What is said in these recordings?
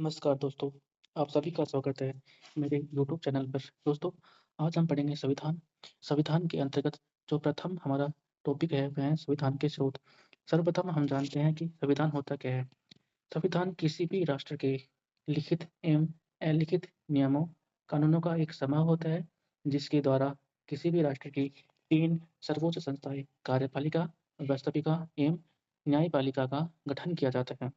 नमस्कार दोस्तों, आप सभी का स्वागत है मेरे यूट्यूब चैनल पर। दोस्तों, आज हम पढ़ेंगे संविधान। संविधान के अंतर्गत जो प्रथम हमारा टॉपिक है वह है संविधान के स्रोत। सर्वप्रथम हम जानते हैं कि संविधान होता क्या है। संविधान किसी भी राष्ट्र के लिखित एवं अलिखित नियमों, कानूनों का एक समूह होता है जिसके द्वारा किसी भी राष्ट्र की 3 सर्वोच्च संस्थाएँ कार्यपालिका, व्यवस्थापिका एवं न्यायपालिका का गठन किया जाता है।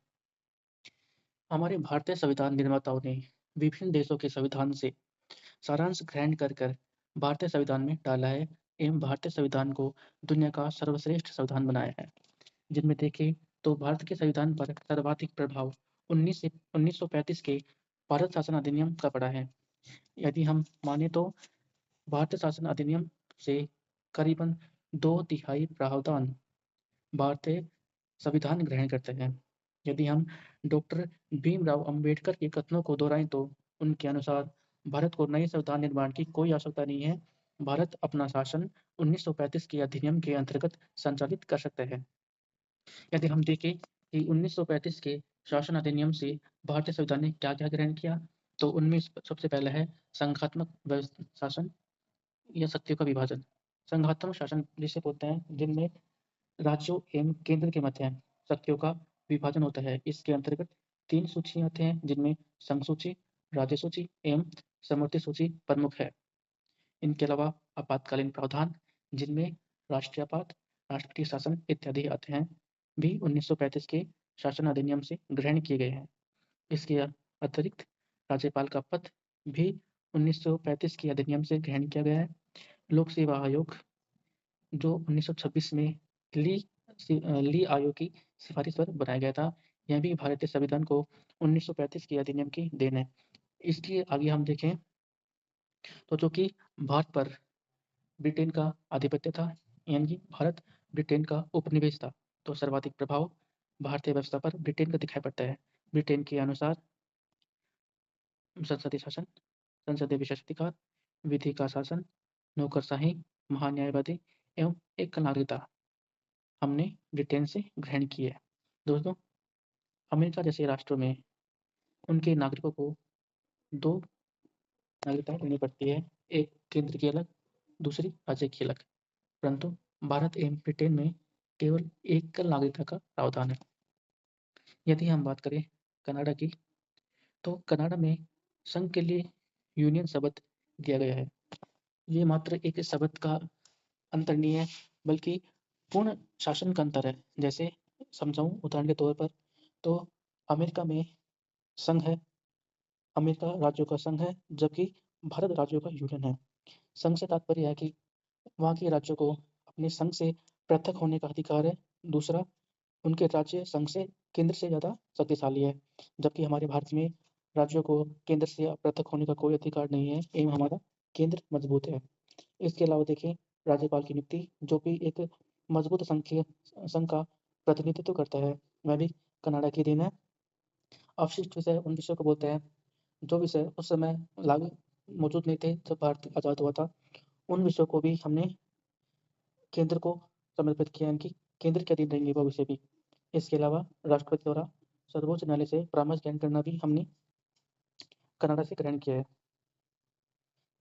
हमारे भारतीय संविधान निर्माताओं ने विभिन्न देशों के संविधान से सारांश ग्रहण कर भारतीय संविधान में डाला है एवं भारतीय संविधान को दुनिया का सर्वश्रेष्ठ संविधान बनाया है। जिनमें देखें तो भारत के संविधान पर सर्वाधिक प्रभाव 1935 के भारत शासन अधिनियम का पड़ा है। यदि हम माने तो भारतीय शासन अधिनियम से करीबन 2/3 प्रावधान भारतीय संविधान ग्रहण करते हैं। यदि हम डॉक्टर भीमराव अंबेडकर के कथनों को दोहराएं तो उनके अनुसार भारत को नए संविधान निर्माण की कोई आवश्यकता नहीं है। भारत अपना शासन 1935 के अधिनियम के अंतर्गत संचालित कर सकते हैं। यदि हम देखें कि 1935 के शासन अधिनियम से भारतीय संविधान ने क्या-क्या ग्रहण किया, तो उनमें सबसे पहला है संघात्मक शासन या शक्तियों का विभाजन। संघात्मक शासन जिसे बोलते हैं जिनमें राज्यों एवं केंद्र के मध्य शक्तियों का विभाजन होता है। इसके अंतर्गत 3 सूचियाँ आते हैं जिनमें संघ सूची, राज्य सूची एवं समवर्ती सूची प्रमुख है। इनके अलावा आपातकालीन प्रावधान जिनमें राष्ट्रीयपात, राष्ट्रपति शासन इत्यादि आते हैं, भी 1935 के शासन अधिनियम से ग्रहण किए गए हैं। इसके अतिरिक्त राज्यपाल का पद भी 1935 के अधिनियम से ग्रहण किया गया है। लोक सेवा आयोग जो 1926 में ली ली आयोग की सिफारिश पर बनाया गया था। यह भी भारतीय संविधान को 1935 के अधिनियम की देन है। इसलिए आगे हम देखें तो चूँकि भारत पर ब्रिटेन का आधिपत्य था, यानी कि भारत ब्रिटेन का उपनिवेश था, तो सर्वाधिक प्रभाव भारतीय व्यवस्था पर ब्रिटेन का दिखाई पड़ता है। ब्रिटेन के अनुसार संसदीय शासन, संसदीय विशेषाधिकार, विधि का शासन, नौकरशाही, महान्यायवादी एवं एकल नागरिकता हमने ब्रिटेन से ग्रहण की है। दोस्तों, अमेरिका जैसे राष्ट्रों में उनके नागरिकों को 2 नागरिकताएँ लेनी पड़ती है, एक केंद्र की अलग, दूसरी राज्य की अलग। परंतु भारत एवं ब्रिटेन में केवल एकल नागरिकता का प्रावधान है। यदि हम बात करें कनाडा की, तो कनाडा में संघ के लिए यूनियन शब्द दिया गया है। ये मात्र एक शब्द का अंतर नहीं है, बल्कि पूर्ण शासन का अंतर है। जैसे समझाऊँ उदाहरण के तौर पर, तो अमेरिका में संघ है, अमेरिका राज्यों का संघ है, जबकि भारत राज्यों का यूनियन है। संघ से तात्पर्य है कि वहाँ के राज्यों को अपने संघ से पृथक होने का अधिकार है। दूसरा, उनके राज्य संघ से केंद्र से ज़्यादा शक्तिशाली है, जबकि हमारे भारत में राज्यों को केंद्र से पृथक होने का कोई अधिकार नहीं है एवं हमारा केंद्र मजबूत है। इसके अलावा देखें राज्यपाल की नियुक्ति जो कि एक मजबूत संघ का प्रतिनिधित्व करता है, वह भी कनाडा की देन है। अवशिष्ट विषय उन विषयों को बोलते हैं जो विषय उस समय लागू मौजूद नहीं थे जब भारत आज़ाद हुआ था। उन विषयों को भी हमने केंद्र को समर्पित किया, यानी कि केंद्र के अधीन रहेंगे वो विषय भी। इसके अलावा राष्ट्रपति द्वारा सर्वोच्च न्यायालय से परामर्श ग्रहण करना भी हमने कनाडा से ग्रहण किया है।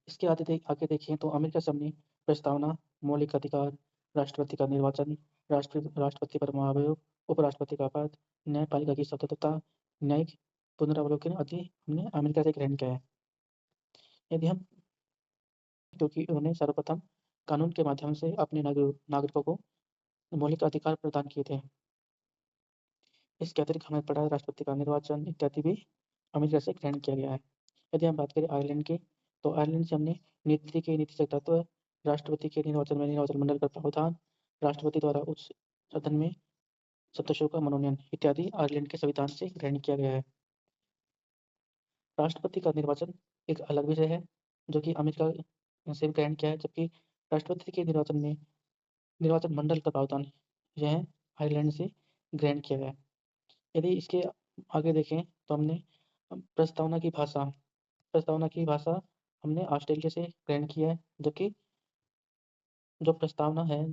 इसके आगे देखें तो अमेरिका से हमने प्रस्तावना, मौलिक अधिकार, राष्ट्रपति का निर्वाचन, राष्ट्रपति पर महाभियोग, उपराष्ट्रपति का पद, न्यायपालिका की स्वतंत्रता, न्यायिक पुनरावलोकन आदि हमने अमेरिका से ग्रहण किया है। यदि हम क्योंकि उन्होंने सर्वप्रथम कानून के माध्यम से अपने नागरिकों को मौलिक अधिकार प्रदान किए थे। इसके अतिरिक्त हमें पड़ा है राष्ट्रपति का निर्वाचन इत्यादि भी अमेरिका से ग्रहण किया गया है। यदि हम बात करें आयरलैंड की, तो आयरलैंड से हमने नीतिक तत्व, राष्ट्रपति के निर्वाचन में निर्वाचन मंडल का प्रावधान, राष्ट्रपति द्वारा उच्च सदन में सदस्यों का मनोनयन इत्यादि आयरलैंड के संविधान से ग्रहण किया गया है। राष्ट्रपति का निर्वाचन एक अलग विषय है, जो कि अमेरिका से ग्रहण किया है, जबकि राष्ट्रपति के निर्वाचन में निर्वाचन मंडल का प्रावधान यह आयरलैंड से ग्रहण किया गया है। यदि इसके आगे देखें तो हमने प्रस्तावना की भाषा हमने ऑस्ट्रेलिया से ग्रहण किया है, जबकि जो प्रस्तावना है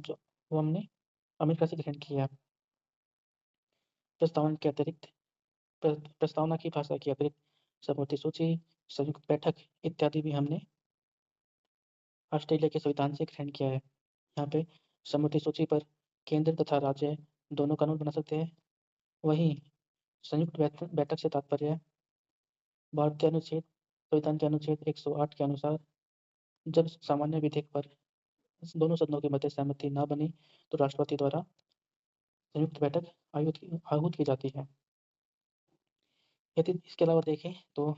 वो हमने अमेरिका से ग्रहण किया है। प्रस्तावना के अतिरिक्त प्रस्तावना की भाषा के अतिरिक्त समवर्ती सूची, संयुक्त बैठक इत्यादि भी हमने ऑस्ट्रेलिया के संविधान से ग्रहण किया है। यहाँ पे समवर्ती सूची पर केंद्र तथा राज्य दोनों कानून बना सकते हैं। वहीं संयुक्त बैठक से तात्पर्य है भारतीय अनुच्छेद संविधान के अनुच्छेद 108 के अनुसार जब सामान्य विधेयक पर दोनों सदनों के मध्य सहमति न बनी तो राष्ट्रपति द्वारा संयुक्त बैठक आहूत की जाती है। यदि इसके अलावा देखें तो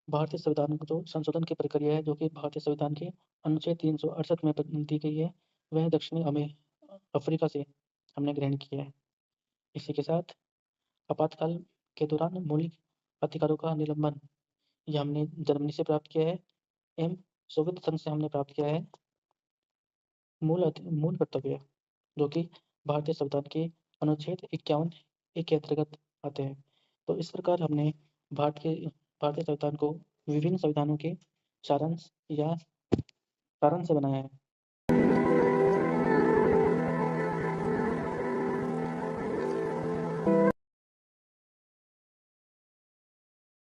भारतीय संविधान को जो संशोधन की प्रक्रिया है, जो कि भारतीय संविधान के अनुच्छेद 368 में दी गई है, वह दक्षिणी अफ्रीका से हमने ग्रहण की है। इसी के साथ आपातकाल के दौरान मौलिक अधिकारों का निलंबन यह हमने जर्मनी से प्राप्त किया है एवं सोवियत संघ से हमने प्राप्त किया है मूल कर्तव्य, जो कि भारतीय संविधान के अनुच्छेद 51 ए के अंतर्गत आते हैं। तो इस प्रकार हमने भारतीय संविधान को विभिन्न संविधानों के सारांश से बनाया है।